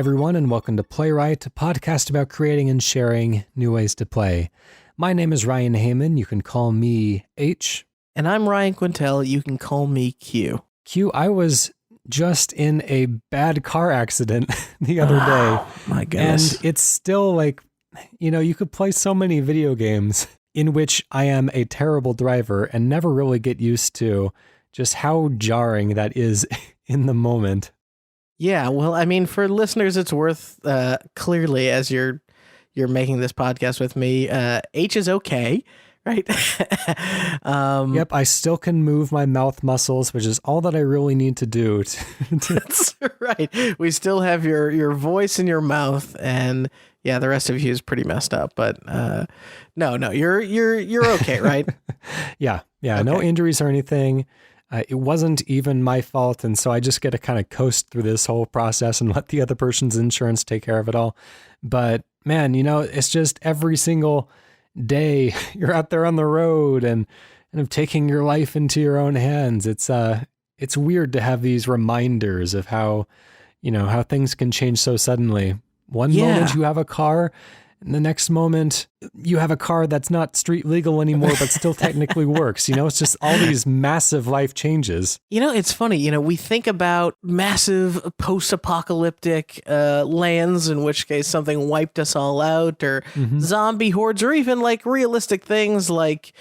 everyone, and welcome to Playwright, a podcast about creating and sharing new ways to play. My name is Ryan Hamann. You can call me H. And I'm Ryan Quintal. You can call me Q. Q, I was just in a bad car accident the other day. My goodness. And it's still like, you could play so many video games in which I am a terrible driver and never really get used to just how jarring that is in the moment. Yeah, well, I mean, for listeners, it's worth clearly as you're making this podcast with me. H is okay, right? Yep, I still can move my mouth muscles, which is all that I really need to do. That's right. We still have your voice in your mouth, and yeah, the rest of you is pretty messed up. But no, you're okay, right? Yeah, okay. No injuries or anything. It wasn't even my fault, and so I just get to kind of coast through this whole process and let the other person's insurance take care of it all. But man, it's just every single day you're out there on the road and kind of taking your life into your own hands. It's weird to have these reminders of how things can change so suddenly. One moment you have a car, and the next moment you have a car that's not street legal anymore, but still technically works. It's just all these massive life changes. It's funny, we think about massive post-apocalyptic lands, in which case something wiped us all out, or zombie hordes, or even like realistic things like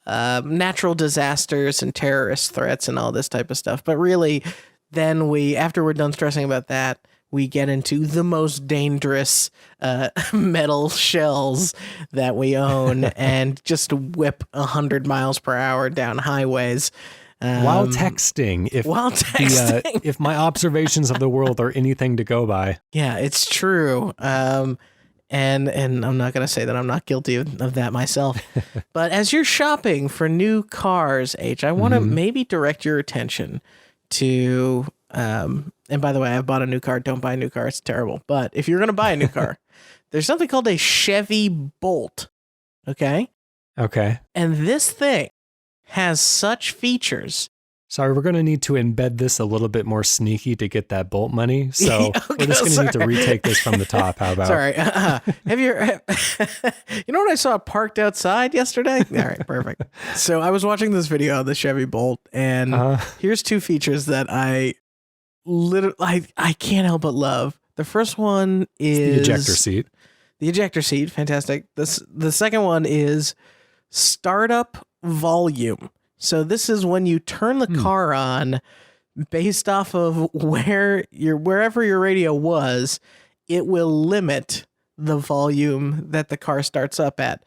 natural disasters and terrorist threats and all this type of stuff. But really, then after we're done stressing about that, we get into the most dangerous metal shells that we own and just whip 100 miles per hour down highways. While texting, if my observations of the world are anything to go by. Yeah, it's true. And I'm not going to say that I'm not guilty of that myself. But as you're shopping for new cars, H, I want to maybe direct your attention to... and by the way, I've bought a new car. Don't buy a new car. It's terrible. But if you're going to buy a new car, there's something called a Chevy Bolt. Okay? Okay. And this thing has such features. Sorry, we're going to need to embed this a little bit more sneaky to get that Bolt money. So we're just going to need to retake this from the top. How about? Sorry. Have you what I saw parked outside yesterday? All right, perfect. So I was watching this video of the Chevy Bolt, and here's two features that I can't help but love. The first one is the ejector seat. The ejector seat, fantastic. The second one is startup volume. So this is when you turn the car on based off of wherever your radio was, it will limit the volume that the car starts up at.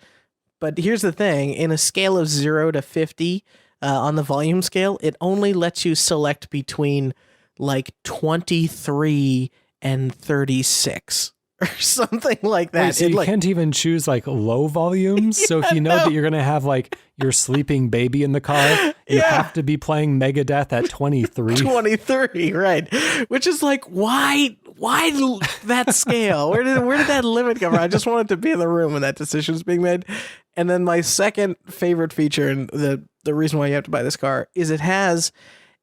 But here's the thing, in a scale of 0 to 50 on the volume scale, it only lets you select between like 23 and 36 or something like that. Wait, so you can't even choose like low volumes. So if you know that you're going to have like your sleeping baby in the car, you have to be playing Megadeth at 23. 23, right. Which is like, why that scale? Where did that limit come from? I just wanted to be in the room when that decision is being made. And then my second favorite feature, and the reason why you have to buy this car, is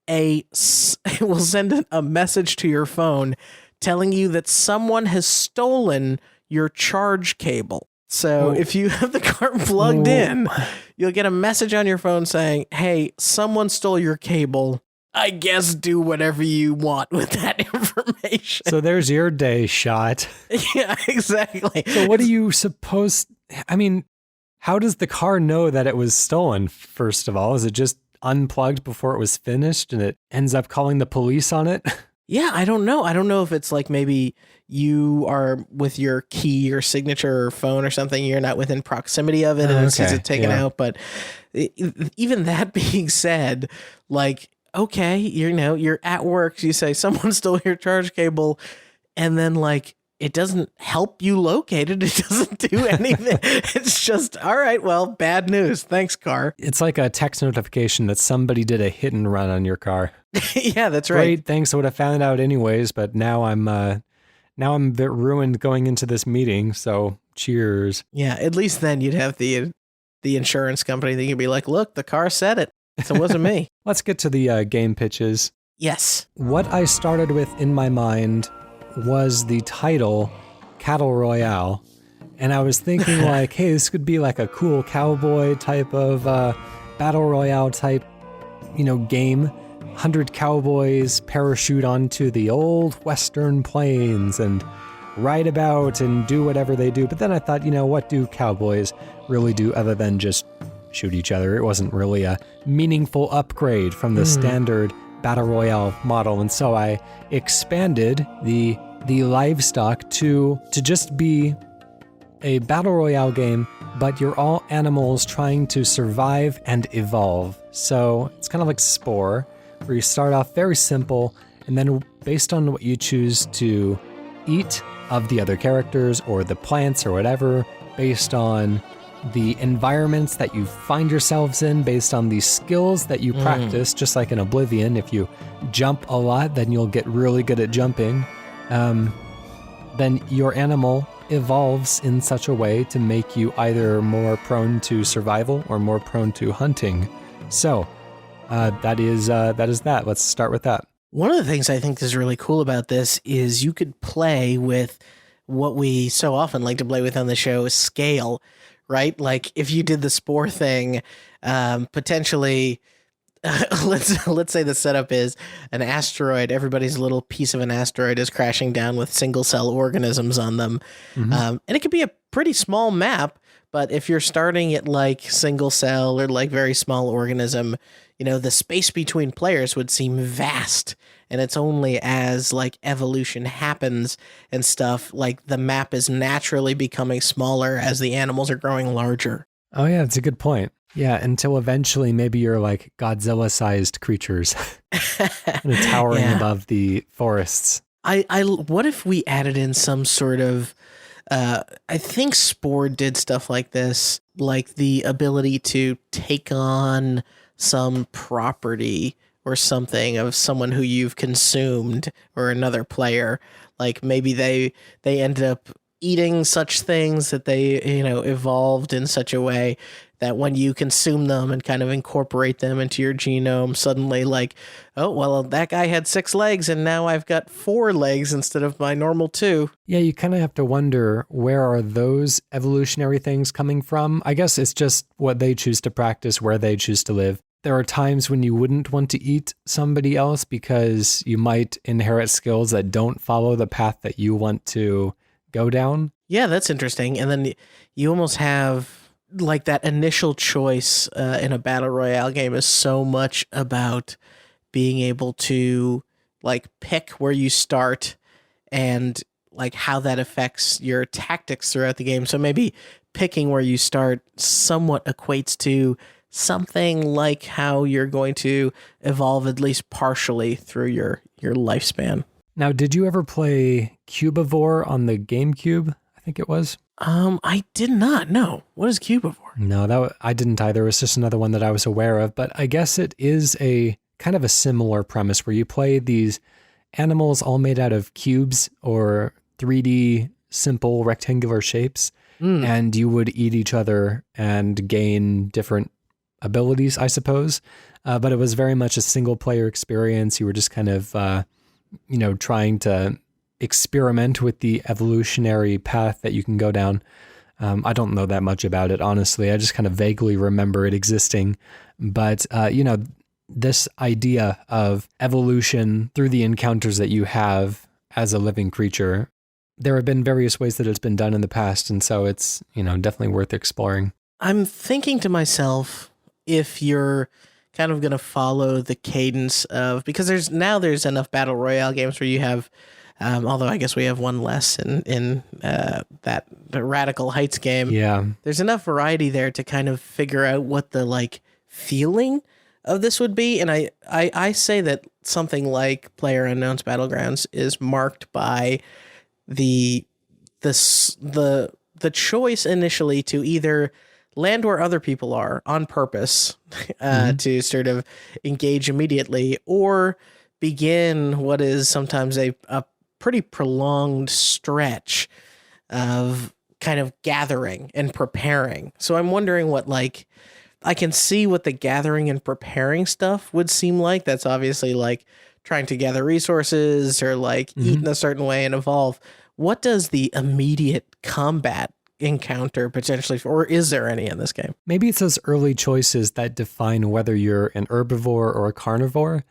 it will send a message to your phone telling you that someone has stolen your charge cable. So if you have the car plugged in, you'll get a message on your phone saying, hey, someone stole your cable. I guess do whatever you want with that information. So there's your day shot. Yeah, exactly. So what do you suppose? I mean, how does the car know that it was stolen, first of all? Is it just unplugged before it was finished and it ends up calling the police on it? Yeah, I don't know. I don't know if it's like maybe you are with your key or signature or phone or something, you're not within proximity of it and it sees it taken out. But even that being said, like, okay, you're at work, you say someone stole your charge cable, and then like it doesn't help you locate it. It doesn't do anything. It's just, all right, well, bad news. Thanks, car. It's like a text notification that somebody did a hit and run on your car. Yeah, that's right. Great, thanks. I would have found out anyways, but now I'm a bit ruined going into this meeting, so cheers. Yeah, at least then you'd have the insurance company that you'd be like, look, the car said it. So it wasn't me. Let's get to the game pitches. Yes. What I started with in my mind was the title Cattle Royale. And I was thinking like, hey, this could be like a cool cowboy type of battle royale type, game. 100 cowboys parachute onto the old western plains and ride about and do whatever they do. But then I thought, what do cowboys really do other than just shoot each other? It wasn't really a meaningful upgrade from the standard battle royale model. And so I expanded the livestock to just be a battle royale game, but you're all animals trying to survive and evolve. So it's kind of like Spore, where you start off very simple, and then based on what you choose to eat of the other characters or the plants or whatever, based on the environments that you find yourselves in, based on the skills that you practice, just like in Oblivion, if you jump a lot, then you'll get really good at jumping. Then your animal evolves in such a way to make you either more prone to survival or more prone to hunting. So that is that. Let's start with that. One of the things I think is really cool about this is you could play with what we so often like to play with on the show, scale, right? Like if you did the Spore thing, potentially, let's say the setup is an asteroid. Everybody's little piece of an asteroid is crashing down with single cell organisms on them. And it could be a pretty small map, but if you're starting at like single cell or like very small organism, the space between players would seem vast. And it's only as like evolution happens and stuff, like the map is naturally becoming smaller as the animals are growing larger. Oh yeah, that's a good point. Yeah, until eventually maybe you're like Godzilla-sized creatures towering above the forests. What if we added in some sort of, I think Spore did stuff like this, like the ability to take on some property or something of someone who you've consumed or another player. Like maybe they ended up eating such things that they, evolved in such a way that when you consume them and kind of incorporate them into your genome, suddenly like, oh, well, that guy had 6 legs and now I've got 4 legs instead of my normal 2. Yeah, you kind of have to wonder, where are those evolutionary things coming from? I guess it's just what they choose to practice, where they choose to live. There are times when you wouldn't want to eat somebody else because you might inherit skills that don't follow the path that you want to go down. Yeah, that's interesting. And then you almost have like that initial choice in a battle royale game is so much about being able to like pick where you start and like how that affects your tactics throughout the game. So maybe picking where you start somewhat equates to something like how you're going to evolve at least partially through your lifespan. Now, did you ever play Cubivore on the GameCube? I think it was. I did not. No. What is Cubivore? No, I didn't either. It was just another one that I was aware of. But I guess it is a kind of a similar premise where you play these animals all made out of cubes or 3D simple rectangular shapes, and you would eat each other and gain different abilities, I suppose. But it was very much a single player experience. You were just kind of, trying to experiment with the evolutionary path that you can go down. I don't know that much about it, honestly. I just kind of vaguely remember it existing. But, this idea of evolution through the encounters that you have as a living creature, there have been various ways that it's been done in the past. And so it's, definitely worth exploring. I'm thinking to myself, if you're kind of going to follow the cadence of, because there's enough battle royale games where you have, although I guess we have one less in the Radical Heights game. Yeah. There's enough variety there to kind of figure out what the like feeling of this would be. And I say that something like PlayerUnknown's Battlegrounds is marked by the choice initially to either land where other people are on purpose to sort of engage immediately, or begin what is sometimes a pretty prolonged stretch of kind of gathering and preparing. So I'm wondering what, like, I can see what the gathering and preparing stuff would seem like. That's obviously like trying to gather resources or like eat in a certain way and evolve. What does the immediate combat encounter potentially, or is there any in this game? Maybe it's those early choices that define whether you're an herbivore or a carnivore.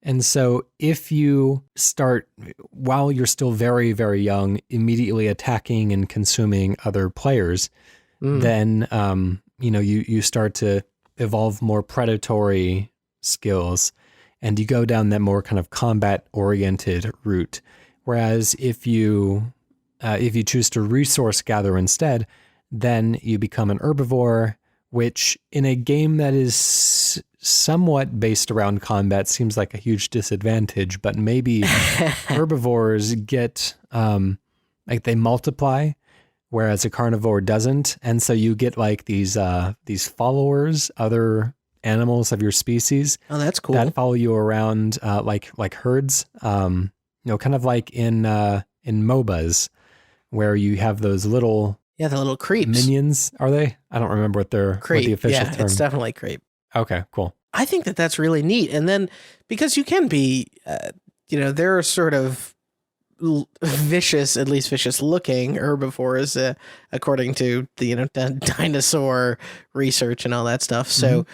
And so if you start, while you're still very, very young, immediately attacking and consuming other players, then, you start to evolve more predatory skills and you go down that more kind of combat-oriented route. Whereas if you choose to resource gather instead, then you become an herbivore, which in a game that is somewhat based around combat seems like a huge disadvantage, but maybe herbivores get, they multiply, whereas a carnivore doesn't. And so you get like these followers, other animals of your species. Oh, that's cool. That follow you around, like herds, kind of like in MOBAs, where you have those little... Yeah, the little creeps. Minions, are they? I don't remember what the official term. It's definitely creep. Okay, cool. I think that's really neat. And then because you can be, there are sort of vicious, at least vicious looking herbivores, according to the, dinosaur research and all that stuff. So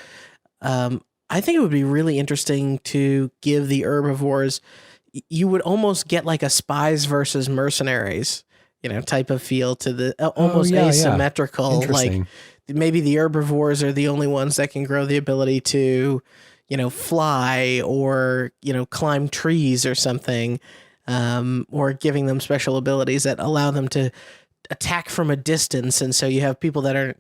I think it would be really interesting to give the herbivores, you would almost get like a spies versus mercenaries, type of feel to the almost asymmetrical, like maybe the herbivores are the only ones that can grow the ability to, fly or, climb trees or something, or giving them special abilities that allow them to attack from a distance. And so you have people that are,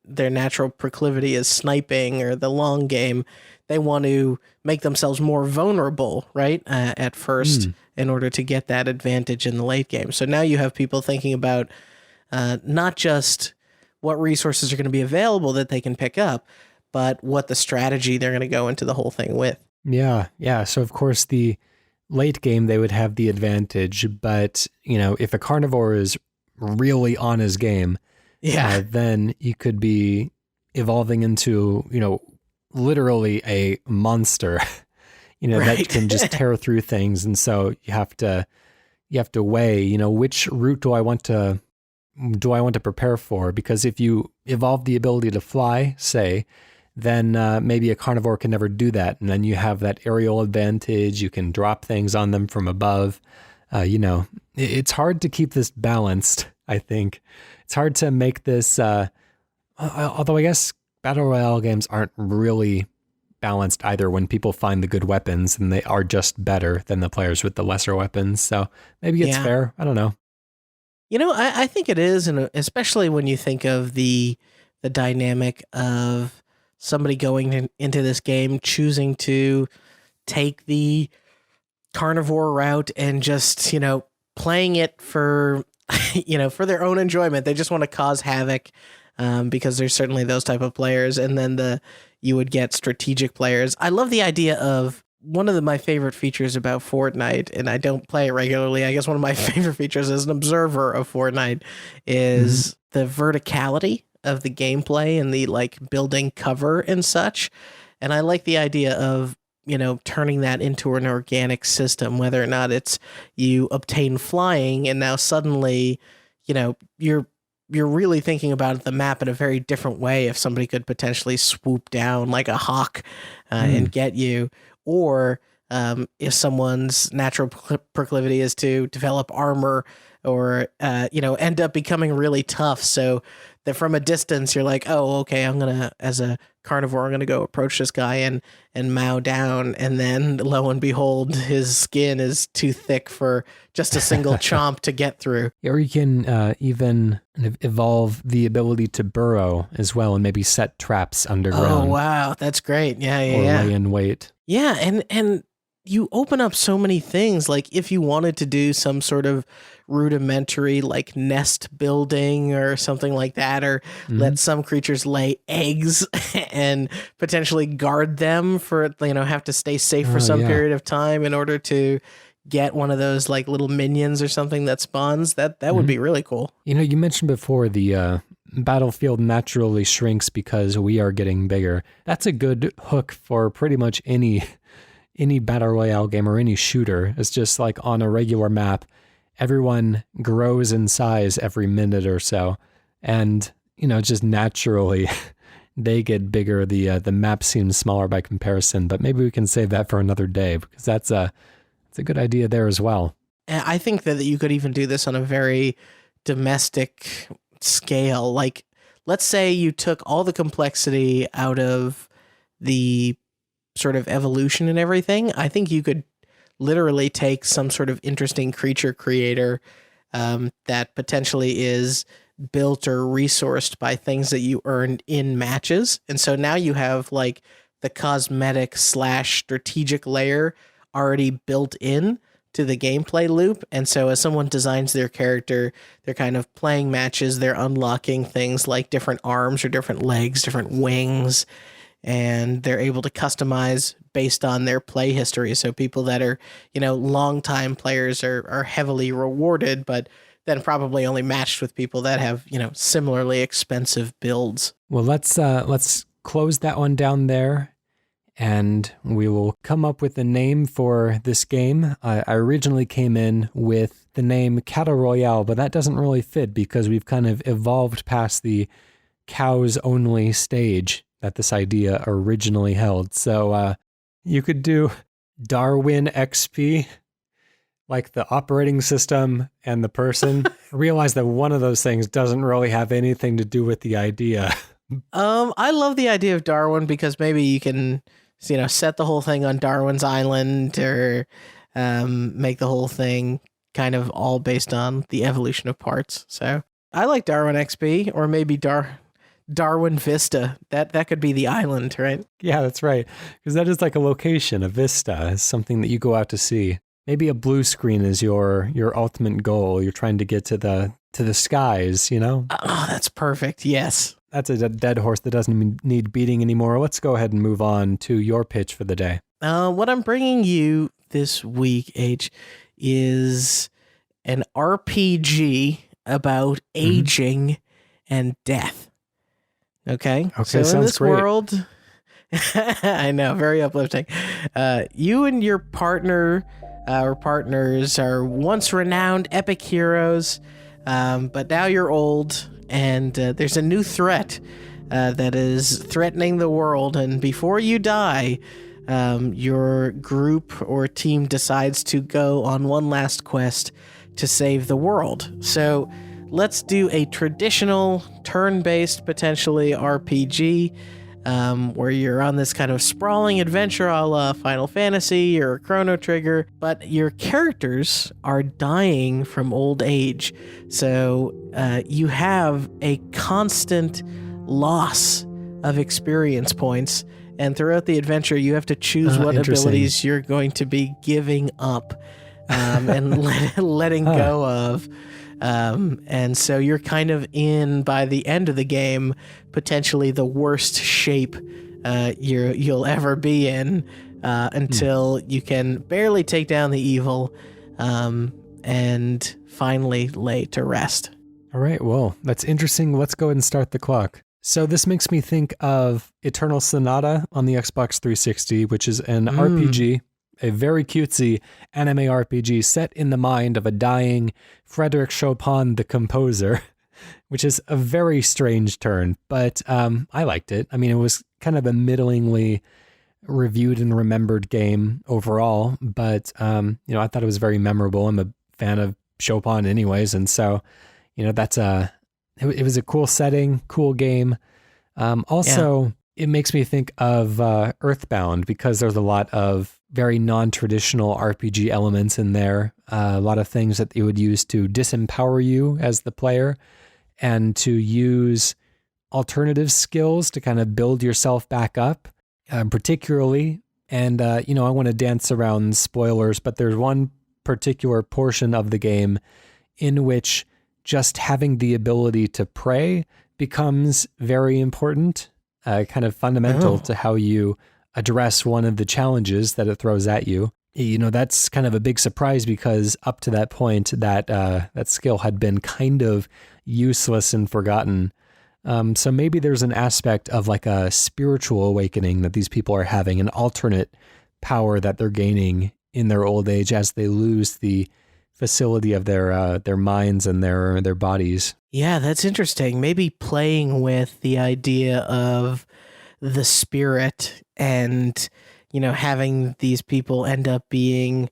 their natural proclivity is sniping or the long game. They want to make themselves more vulnerable, right, at first in order to get that advantage in the late game. So now you have people thinking about not just what resources are going to be available that they can pick up, but what the strategy they're going to go into the whole thing with. Yeah. So, of course, the late game, they would have the advantage. But, if a carnivore is really on his game, then you could be evolving into, literally a monster, that can just tear through things. And so you have to weigh, which route do I want to prepare for? Because if you evolve the ability to fly, say, then maybe a carnivore can never do that. And then you have that aerial advantage. You can drop things on them from above. It's hard to keep this balanced, I think. It's hard to make this, although I guess Battle Royale games aren't really balanced either when people find the good weapons and they are just better than the players with the lesser weapons. So maybe it's fair. I don't know. I think it is, and especially when you think of the dynamic of somebody going into this game choosing to take the carnivore route and just, playing it for, for their own enjoyment. They just want to cause havoc. Because there's certainly those type of players, and then you would get strategic players. I love the idea of one of my favorite features about Fortnite, and I don't play it regularly. I guess one of my favorite features as an observer of Fortnite is the verticality of the gameplay and the building cover and such. And I like the idea of, turning that into an organic system, whether or not it's you obtain flying and now suddenly, you're really thinking about the map in a very different way if somebody could potentially swoop down like a hawk and get you, or if someone's natural proclivity is to develop armor or, end up becoming really tough. So that from a distance, you're like, oh, okay, as a carnivore, I'm going to go approach this guy and mow down. And then lo and behold, his skin is too thick for just a single chomp to get through. Or you can even evolve the ability to burrow as well and maybe set traps underground. Oh, wow. That's great. Yeah. Or lay in wait. Yeah. And you open up so many things. Like if you wanted to do some sort of rudimentary nest building or something like that, or let some creatures lay eggs and potentially guard them for, have to stay safe for some period of time in order to get one of those little minions or something that spawns, that would be really cool. You mentioned before the battlefield naturally shrinks because we are getting bigger. That's a good hook for pretty much any any battle royale game or any shooter. It's just like on a regular map, everyone grows in size every minute or so. And, just naturally they get bigger. The map seems smaller by comparison, but maybe we can save that for another day because that's a good idea there as well. And I think that you could even do this on a very domestic scale. Like, let's say you took all the complexity out of the sort of evolution and everything. I think you could literally take some sort of interesting creature creator that potentially is built or resourced by things that you earned in matches. And so now you have like the cosmetic / strategic layer already built in to the gameplay loop. And so as someone designs their character, they're kind of playing matches, they're unlocking things like different arms or different legs, different wings, and they're able to customize based on their play history. So people that are, longtime players are heavily rewarded, but then probably only matched with people that have, similarly expensive builds. Well, let's close that one down there. And we will come up with a name for this game. I originally came in with the name Cattle Royale, but that doesn't really fit because we've kind of evolved past the cows only stage that this idea originally held. So you could do DarwinXP, like the operating system and the person. Realize that one of those things doesn't really have anything to do with the idea. I love the idea of Darwin because maybe you can set the whole thing on Darwin's Island or make the whole thing kind of all based on the evolution of parts. So I like Darwin XP or maybe Darwin Vista. That could be the island, right? Yeah, that's right. Because that is like a location, a vista, is something that you go out to see. Maybe a blue screen is your ultimate goal. You're trying to get to the skies, Oh, that's perfect. Yes. That's a dead horse that doesn't need beating anymore. Let's go ahead and move on to your pitch for the day. What I'm bringing you this week, H, is an RPG about aging and death. Okay? So in this world, I know, very uplifting. You and your partner or partners are once renowned epic heroes, but now you're old. And there's a new threat that is threatening the world. And before you die, your group or team decides to go on one last quest to save the world. So let's do a traditional turn-based, potentially RPG, where you're on this kind of sprawling adventure a la Final Fantasy or Chrono Trigger, but your characters are dying from old age. So you have a constant loss of experience points, and throughout the adventure you have to choose what abilities you're going to be giving up and letting go of. And so you're kind of in, by the end of the game, potentially the worst shape you'll ever be in until you can barely take down the evil and finally lay to rest. All right, well, that's interesting. Let's go ahead and start the clock. So this makes me think of Eternal Sonata on the Xbox 360, which is an RPG, a very cutesy anime RPG set in the mind of a dying Frédéric Chopin, the composer, which is a very strange turn, but I liked it. I mean, it was kind of a middlingly reviewed and remembered game overall, but I thought it was very memorable. I'm a fan of Chopin anyways, and so it was a cool setting, cool game. It makes me think of Earthbound because there's a lot of very non-traditional RPG elements in there, a lot of things that you would use to disempower you as the player and to use alternative skills to kind of build yourself back up, particularly. And, I want to dance around spoilers, but there's one particular portion of the game in which just having the ability to pray becomes very important, kind of fundamental to how you address one of the challenges that it throws at you. That's kind of a big surprise because up to that point, that skill had been kind of useless and forgotten. So maybe there's an aspect of like a spiritual awakening that these people are having, an alternate power that they're gaining in their old age as they lose the facility of their minds and their bodies. Yeah, that's interesting. Maybe playing with the idea of the spirit and, having these people end up being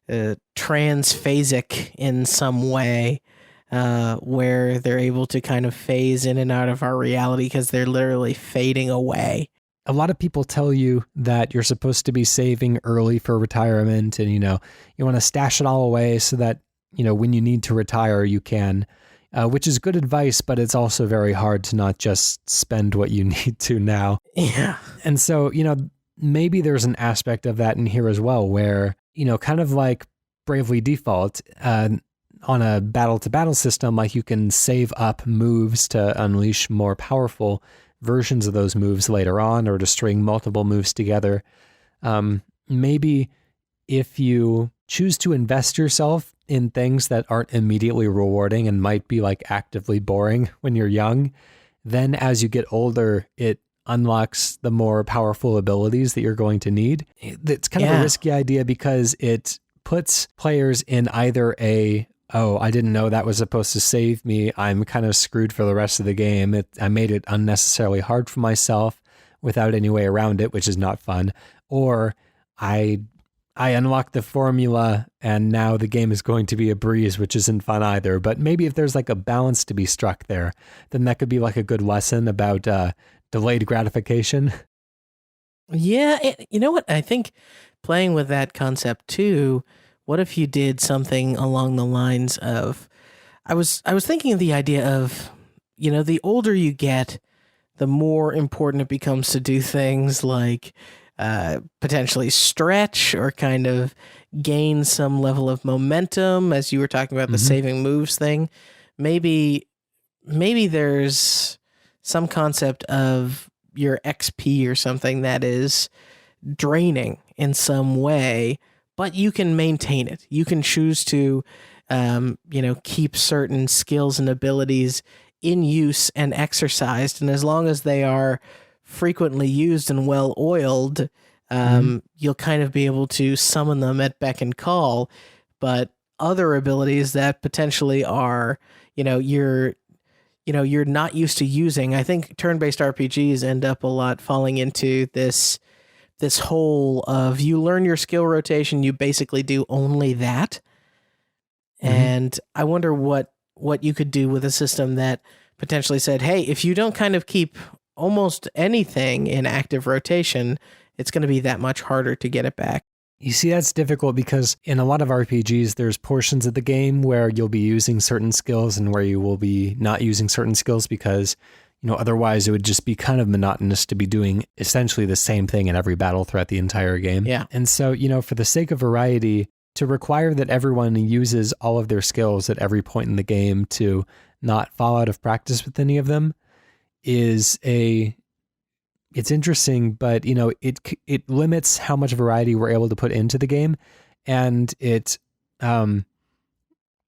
transphasic in some way, where they're able to kind of phase in and out of our reality because they're literally fading away. A lot of people tell you that you're supposed to be saving early for retirement and, you want to stash it all away so that, when you need to retire, you can, which is good advice, but it's also very hard to not just spend what you need to now. Yeah. And so, maybe there's an aspect of that in here as well, where, kind of like Bravely Default, on a battle-to-battle system, like you can save up moves to unleash more powerful versions of those moves later on, or to string multiple moves together. Maybe if you choose to invest yourself in things that aren't immediately rewarding and might be like actively boring when you're young, then as you get older, it unlocks the more powerful abilities that you're going to need. It's kind of a risky idea because it puts players in either I didn't know that was supposed to save me, I'm kind of screwed for the rest of the game. I made it unnecessarily hard for myself without any way around it, which is not fun. Or I unlocked the formula and now the game is going to be a breeze, which isn't fun either. But maybe if there's like a balance to be struck there, then that could be like a good lesson about delayed gratification. Yeah, you know what? I think playing with that concept too, what if you did something along the lines of, I was thinking of the idea of, the older you get, the more important it becomes to do things like potentially stretch or kind of gain some level of momentum, as you were talking about the saving moves thing. Maybe there's some concept of your XP or something that is draining in some way, but you can maintain it. You can choose to, keep certain skills and abilities in use and exercised. And as long as they are frequently used and well oiled, you'll kind of be able to summon them at beck and call. But other abilities that potentially are, you're not used to using. I think turn-based RPGs end up a lot falling into this hole of you learn your skill rotation, you basically do only that. And I wonder what you could do with a system that potentially said, hey, if you don't kind of keep almost anything in active rotation, it's going to be that much harder to get it back. You see, that's difficult because in a lot of RPGs, there's portions of the game where you'll be using certain skills and where you will be not using certain skills because, otherwise it would just be kind of monotonous to be doing essentially the same thing in every battle throughout the entire game. Yeah. And so, for the sake of variety, to require that everyone uses all of their skills at every point in the game to not fall out of practice with any of them it's interesting, but it limits how much variety we're able to put into the game, and it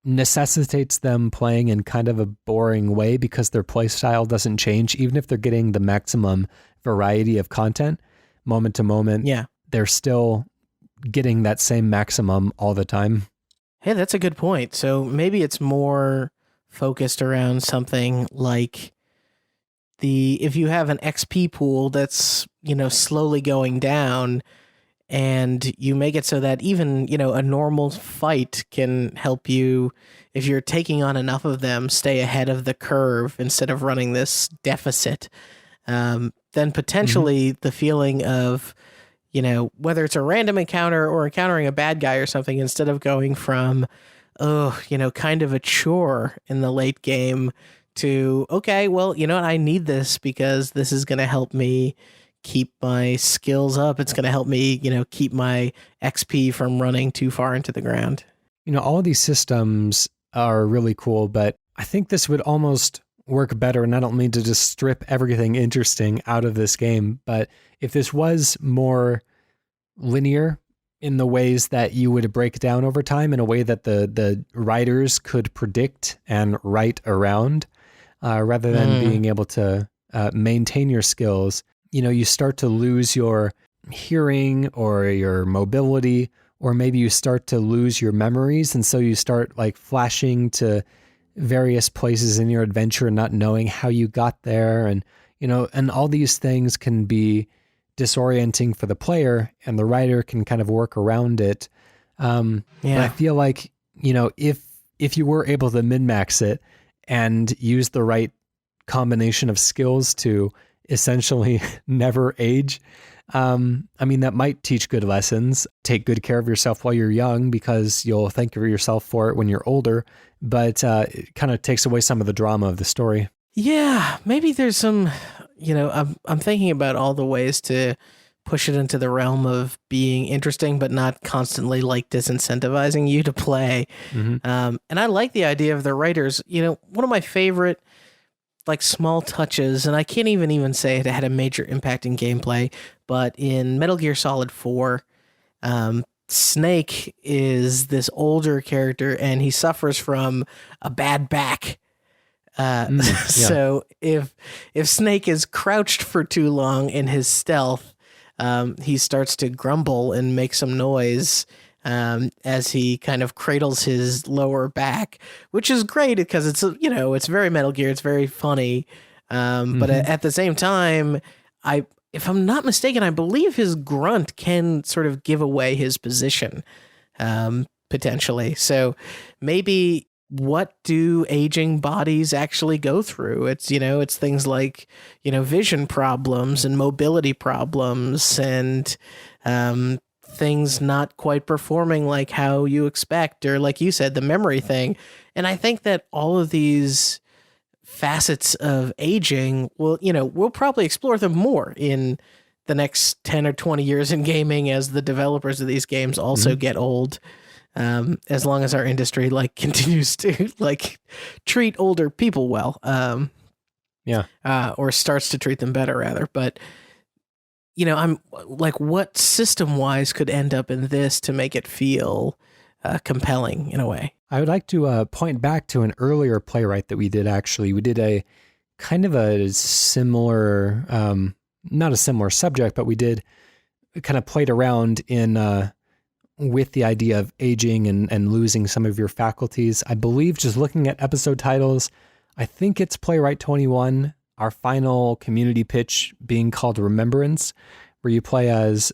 necessitates them playing in kind of a boring way because their play style doesn't change, even if they're getting the maximum variety of content moment to moment. Yeah, they're still getting that same maximum all the time. Hey, that's a good point. So maybe it's more focused around something like if you have an XP pool that's, slowly going down, and you make it so that even, a normal fight can help you, if you're taking on enough of them, stay ahead of the curve instead of running this deficit, then potentially the feeling of, whether it's a random encounter or encountering a bad guy or something, instead of going from, kind of a chore in the late game to, okay, well, what, I need this because this is going to help me keep my skills up. It's going to help me, keep my XP from running too far into the ground. All of these systems are really cool, but I think this would almost work better. And I don't mean to just strip everything interesting out of this game, but if this was more linear in the ways that you would break down over time in a way that the writers could predict and write around, rather than being able to maintain your skills, you start to lose your hearing or your mobility, or maybe you start to lose your memories. And so you start like flashing to various places in your adventure and not knowing how you got there. And, and all these things can be disorienting for the player, and the writer can kind of work around it. But I feel like, if you were able to min-max it and use the right combination of skills to essentially never age, that might teach good lessons. Take good care of yourself while you're young, because you'll think of yourself for it when you're older, but it kind of takes away some of the drama of the story. Yeah, maybe there's some, I'm thinking about all the ways to push it into the realm of being interesting, but not constantly like disincentivizing you to play. And I like the idea of the writers. One of my favorite like small touches, and I can't even say it had a major impact in gameplay, but in Metal Gear Solid 4, Snake is this older character and he suffers from a bad back. So if Snake is crouched for too long in his stealth, he starts to grumble and make some noise as he kind of cradles his lower back, which is great because it's it's very Metal Gear, it's very funny, but at the same time, if I'm not mistaken, I believe his grunt can sort of give away his position, potentially. So maybe what do aging bodies actually go through? It's it's things like vision problems and mobility problems and things not quite performing like how you expect, or like you said, the memory thing. And I think that all of these facets of aging we'll probably explore them more in the next 10 or 20 years in gaming as the developers of these games also get old. As long as our industry continues to treat older people well, or starts to treat them better rather. But I'm like, what system wise could end up in this to make it feel compelling in a way? I would like to point back to an earlier playwright that we did. Actually, we did a kind of a similar, not a similar subject, but we kind of played around in. With the idea of aging and losing some of your faculties. I believe, just looking at episode titles, I think it's Playwright 21, our final community pitch being called Remembrance, where you play as,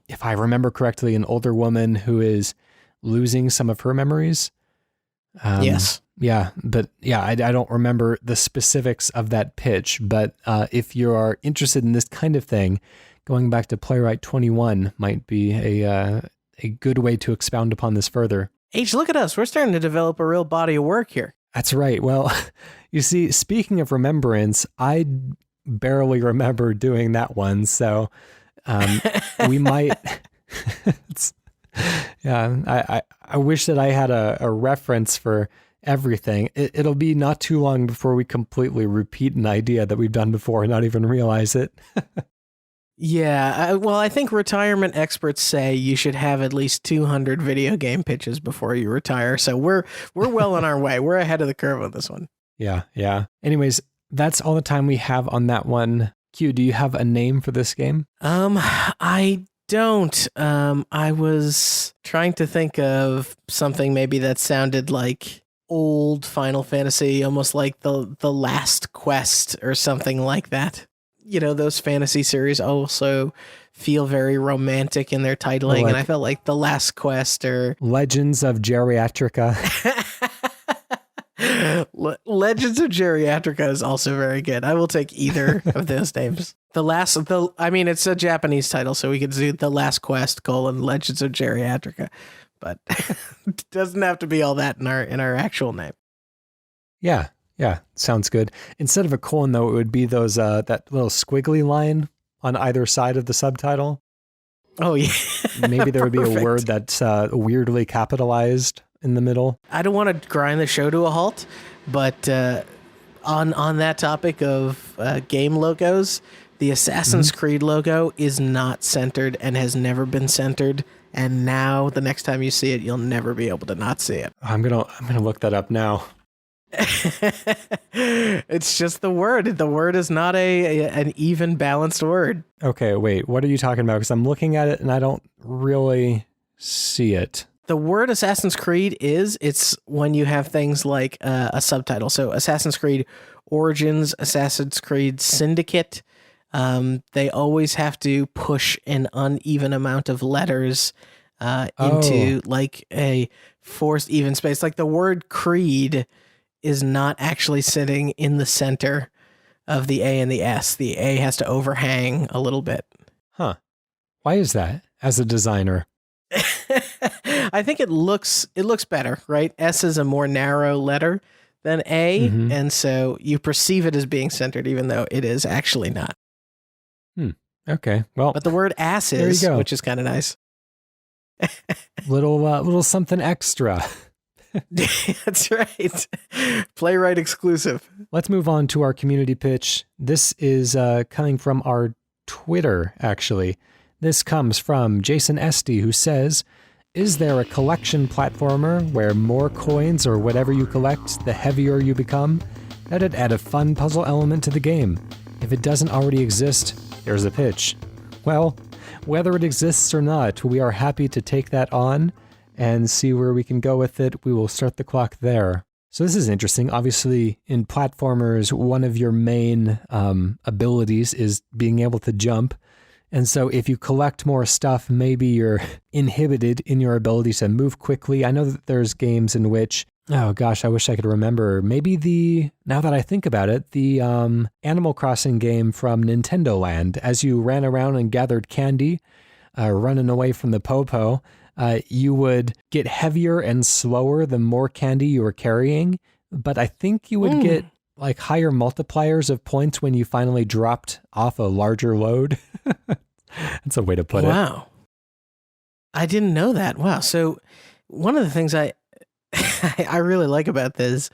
if I remember correctly, an older woman who is losing some of her memories. Yes. Yeah, but I don't remember the specifics of that pitch, but if you are interested in this kind of thing, going back to Playwright 21 might be a good way to expound upon this further. H, look at us. We're starting to develop a real body of work here. That's right. Well, you see, speaking of Remembrance, I barely remember doing that one. So we might... I wish that I had a reference for everything. It'll be not too long before we completely repeat an idea that we've done before and not even realize it. Yeah, I think retirement experts say you should have at least 200 video game pitches before you retire. So we're well on our way. We're ahead of the curve on this one. Yeah. Anyways, that's all the time we have on that one. Q, do you have a name for this game? I don't. I was trying to think of something maybe that sounded like old Final Fantasy, almost like the Last Quest or something like that. Those fantasy series also feel very romantic in their titling, and I felt like The Last Quest or Legends of Geriatrica. Legends of Geriatrica is also very good. I will take either of those names. It's a Japanese title, so we could do The Last Quest: Legends of Geriatrica, but it doesn't have to be all that in our actual name. Yeah, sounds good. Instead of a colon, though, it would be those that little squiggly line on either side of the subtitle. Oh, yeah. Maybe there would be a word that's weirdly capitalized in the middle. I don't want to grind the show to a halt, but on that topic of game logos, the Assassin's Creed logo is not centered and has never been centered. And now, the next time you see it, you'll never be able to not see it. I'm gonna look that up now. It's just the word. The word is not an even balanced word. Okay, wait, what are you talking about? Because I'm looking at it and I don't really see it. The word Assassin's Creed it's when you have things like a subtitle. So Assassin's Creed Origins, Assassin's Creed Syndicate, they always have to push an uneven amount of letters into like a forced even space. Like the word creed is not actually sitting in the center of the A and the S. The A has to overhang a little bit. Huh. Why is that as a designer? I think it looks better, right? S is a more narrow letter than A, and so you perceive it as being centered, even though it is actually not. Okay, well, but the word ass is, which is kind of nice. little something extra. That's right. Playwright exclusive. Let's move on to our community pitch. This is coming from our Twitter, actually. This comes from Jason Estey, who says, is there a collection platformer where more coins or whatever you collect, the heavier you become? That'd add a fun puzzle element to the game. If it doesn't already exist, there's a pitch. Well, whether it exists or not, we are happy to take that on and see where we can go with it. We will start the clock there. So this is interesting. Obviously, in platformers, one of your main abilities is being able to jump. And so if you collect more stuff, maybe you're inhibited in your ability to move quickly. I know that there's games in which, oh gosh, I wish I could remember. Maybe now that I think about it, the Animal Crossing game from Nintendo Land, as you ran around and gathered candy, running away from the Popo, you would get heavier and slower the more candy you were carrying. But I think you would get like higher multipliers of points when you finally dropped off a larger load. That's a way to put it. Wow. I didn't know that. Wow. So one of the things I really like about this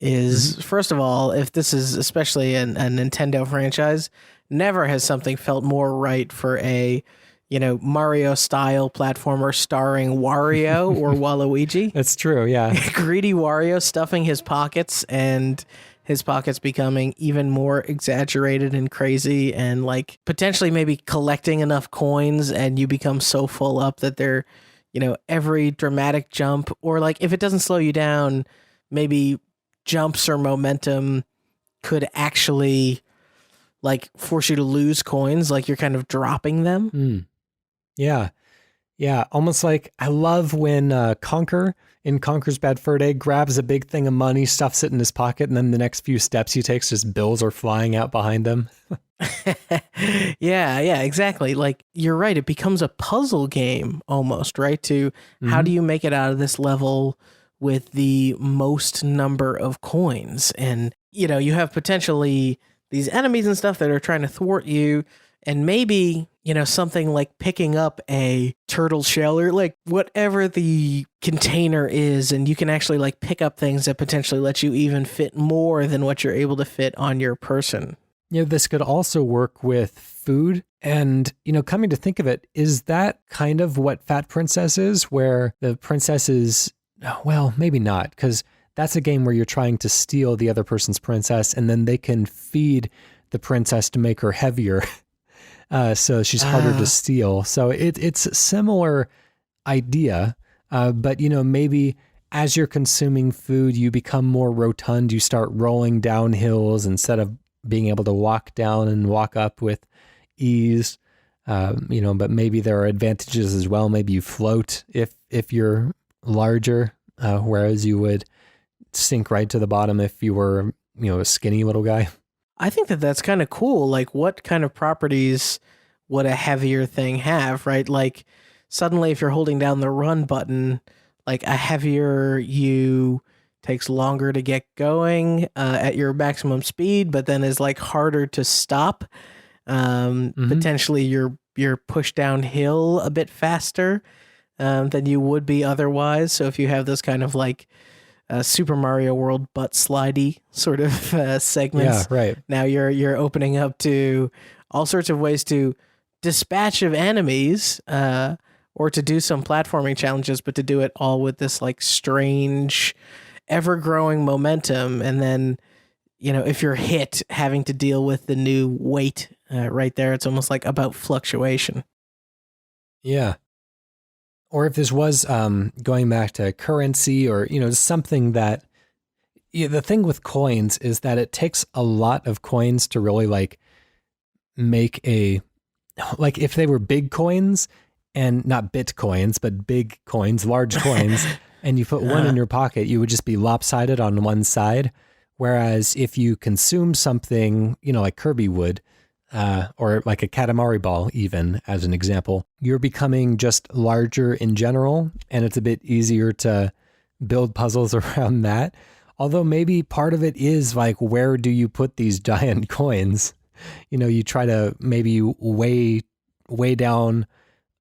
is, first of all, if this is especially a Nintendo franchise, never has something felt more right for a, Mario style platformer starring Wario or Waluigi. That's true. Yeah. Greedy Wario stuffing his pockets and his pockets becoming even more exaggerated and crazy, and like potentially maybe collecting enough coins and you become so full up that they're, every dramatic jump, or like if it doesn't slow you down, maybe jumps or momentum could actually like force you to lose coins, like you're kind of dropping them. Yeah. Yeah. Almost like I love when Conker in Conker's Bad Fur Day grabs a big thing of money, stuffs it in his pocket, and then the next few steps he takes, just bills are flying out behind him. Yeah, exactly. Like you're right. It becomes a puzzle game almost, right? To how do you make it out of this level with the most number of coins? And, you have potentially these enemies and stuff that are trying to thwart you. And maybe, something like picking up a turtle shell or like whatever the container is, and you can actually like pick up things that potentially let you even fit more than what you're able to fit on your person. This could also work with food. And, coming to think of it, is that kind of what Fat Princess is, where the princess is, well, maybe not, because that's a game where you're trying to steal the other person's princess and then they can feed the princess to make her heavier. So she's harder to steal. So it's a similar idea, but maybe as you're consuming food, you become more rotund. You start rolling down hills instead of being able to walk down and walk up with ease. But maybe there are advantages as well. Maybe you float if you're larger, whereas you would sink right to the bottom if you were, a skinny little guy. I think that's kind of cool. Like, what kind of properties would a heavier thing have, right? Like, suddenly if you're holding down the run button, like a heavier you takes longer to get going at your maximum speed, but then is like harder to stop. Potentially you're pushed downhill a bit faster than you would be otherwise. So if you have this kind of like Super Mario World butt slidey sort of segments. Yeah, right. Now you're opening up to all sorts of ways to dispatch of enemies, or to do some platforming challenges, but to do it all with this like strange ever-growing momentum, and then, if you're hit, having to deal with the new weight right there. It's almost like about fluctuation. Yeah. Or if this was going back to currency or, something that, the thing with coins is that it takes a lot of coins to really like make like if they were big coins and not bitcoins, but big coins, large coins, and you put one in your pocket, you would just be lopsided on one side. Whereas if you consume something, like Kirby would, or like a Katamari ball, even as an example, you're becoming just larger in general, and it's a bit easier to build puzzles around that. Although maybe part of it is like, where do you put these giant coins? You try to maybe weigh down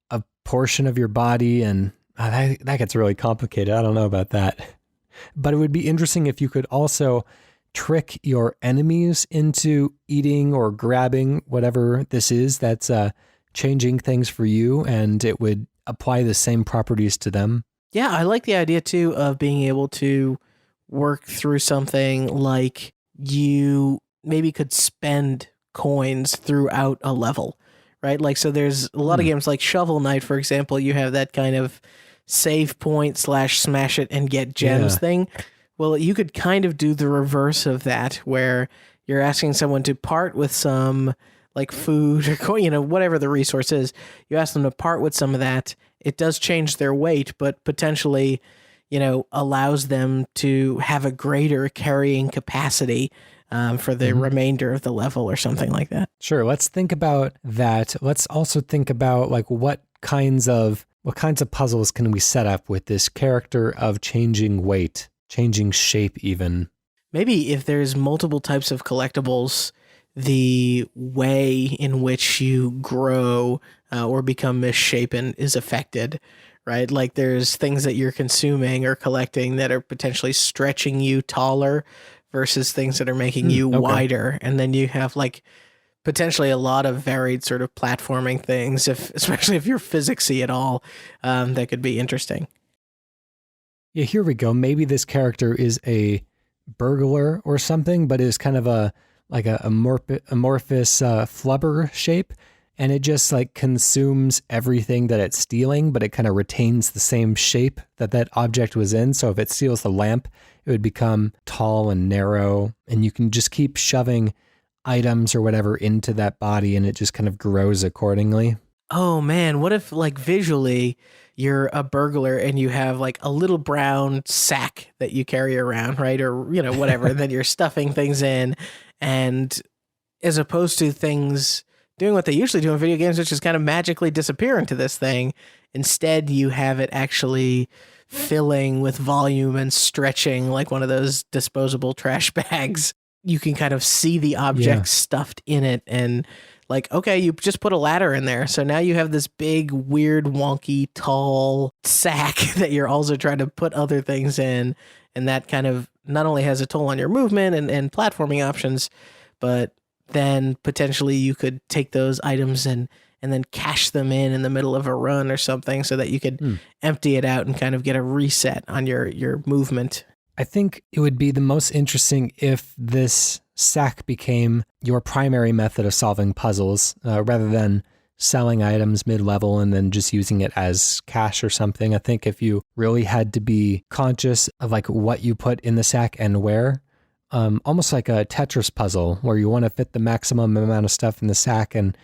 a portion of your body, and that gets really complicated. I don't know about that. But it would be interesting if you could also trick your enemies into eating or grabbing whatever this is that's changing things for you, and it would apply the same properties to them. Yeah, I like the idea too of being able to work through something like you maybe could spend coins throughout a level, right? Like, so there's a lot of games like Shovel Knight, for example, you have that kind of save point / smash it and get gems thing. Well, you could kind of do the reverse of that, where you're asking someone to part with some like food or coin, whatever the resource is. You ask them to part with some of that. It does change their weight, but potentially, allows them to have a greater carrying capacity for the remainder of the level or something like that. Sure. Let's think about that. Let's also think about like what kinds of puzzles can we set up with this character of changing weight, changing shape even. Maybe if there's multiple types of collectibles, the way in which you grow or become misshapen is affected, right? Like there's things that you're consuming or collecting that are potentially stretching you taller versus things that are making you wider. And then you have like potentially a lot of varied sort of platforming things, especially if you're physicsy at all, that could be interesting. Yeah, here we go. Maybe this character is a burglar or something, but is kind of a amorphous flubber shape, and it just like consumes everything that it's stealing, but it kind of retains the same shape that object was in. So if it steals the lamp, it would become tall and narrow, and you can just keep shoving items or whatever into that body, and it just kind of grows accordingly. Oh man, what if like visually you're a burglar and you have like a little brown sack that you carry around, right? Or, whatever, and then you're stuffing things in, and as opposed to things doing what they usually do in video games, which is kind of magically disappear into this thing, instead you have it actually filling with volume and stretching like one of those disposable trash bags. You can kind of see the object stuffed in it, and like, okay, you just put a ladder in there. So now you have this big, weird, wonky, tall sack that you're also trying to put other things in. And that kind of not only has a toll on your movement and platforming options, but then potentially you could take those items and then cash them in the middle of a run or something so that you could empty it out and kind of get a reset on your movement. I think it would be the most interesting if this sack became your primary method of solving puzzles, rather than selling items mid-level and then just using it as cash or something. I think if you really had to be conscious of like what you put in the sack and where, almost like a Tetris puzzle where you want to fit the maximum amount of stuff in the sack, and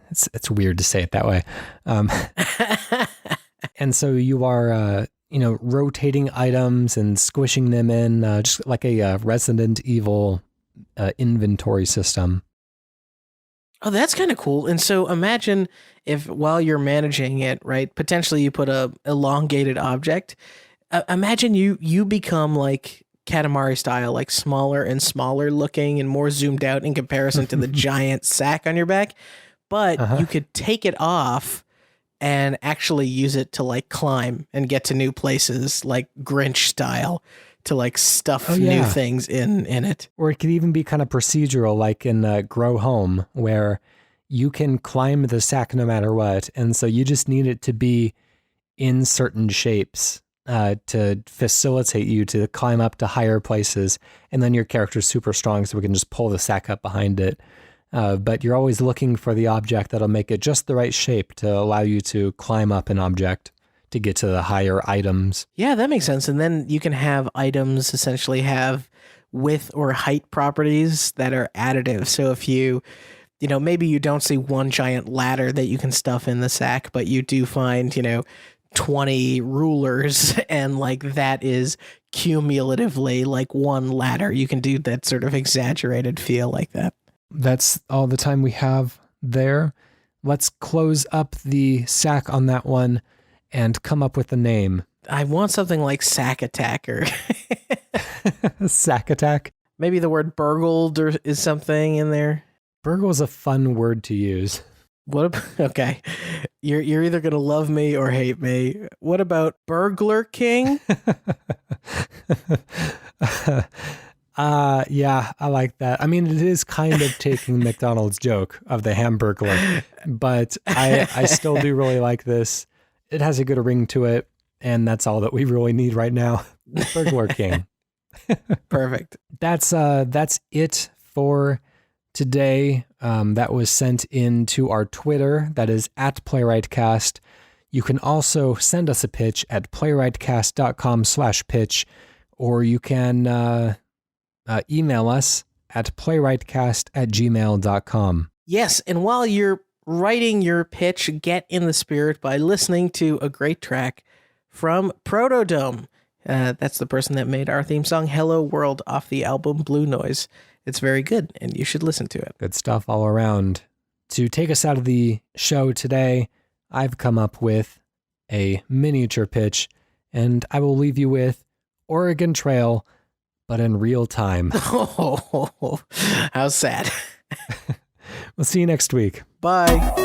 it's weird to say it that way. And so you are rotating items and squishing them in, just like a Resident Evil inventory system. Oh, that's kind of cool. And so imagine if while you're managing it, right, potentially you put a elongated object. Imagine you become like Katamari style, like smaller and smaller looking and more zoomed out in comparison to the giant sack on your back. But you could take it off and actually use it to like climb and get to new places, like Grinch style, to like stuff new things in it. Or it could even be kind of procedural, like in Grow Home, where you can climb the sack no matter what. And so you just need it to be in certain shapes. to facilitate you to climb up to higher places. And then your character's super strong, so we can just pull the sack up behind it. But you're always looking for the object that'll make it just the right shape to allow you to climb up an object to get to the higher items. Yeah, that makes sense. And then you can have items essentially have width or height properties that are additive. So if you maybe you don't see one giant ladder that you can stuff in the sack, but you do find, 20 rulers, and like that is cumulatively like one ladder. You can do that sort of exaggerated feel like that. That's all the time we have there. Let's close up the sack on that one and come up with a name. I want something like Sack Attacker. Sack Attack? Maybe the word burgled or is something in there. Burgle is a fun word to use. Okay. You're either going to love me or hate me. What about Burgler King? Yeah, I like that. I mean, it is kind of taking McDonald's joke of the Hamburglar, but I still do really like this. It has a good ring to it, and that's all that we really need right now. Burglar King. Perfect. That's it for today. That was sent in to our Twitter. That is @PlaywrightCast. You can also send us a pitch at playwrightcast.com/pitch, or you can email us at playwrightcast@gmail.com. Yes, and while you're writing your pitch, get in the spirit by listening to a great track from PROTODOME. That's the person that made our theme song, Hello World, off the album Blue Noise. It's very good, and you should listen to it. Good stuff all around. To take us out of the show today, I've come up with a miniature pitch, and I will leave you with Oregon Trail, but in real time. Oh, how sad. We'll see you next week. Bye.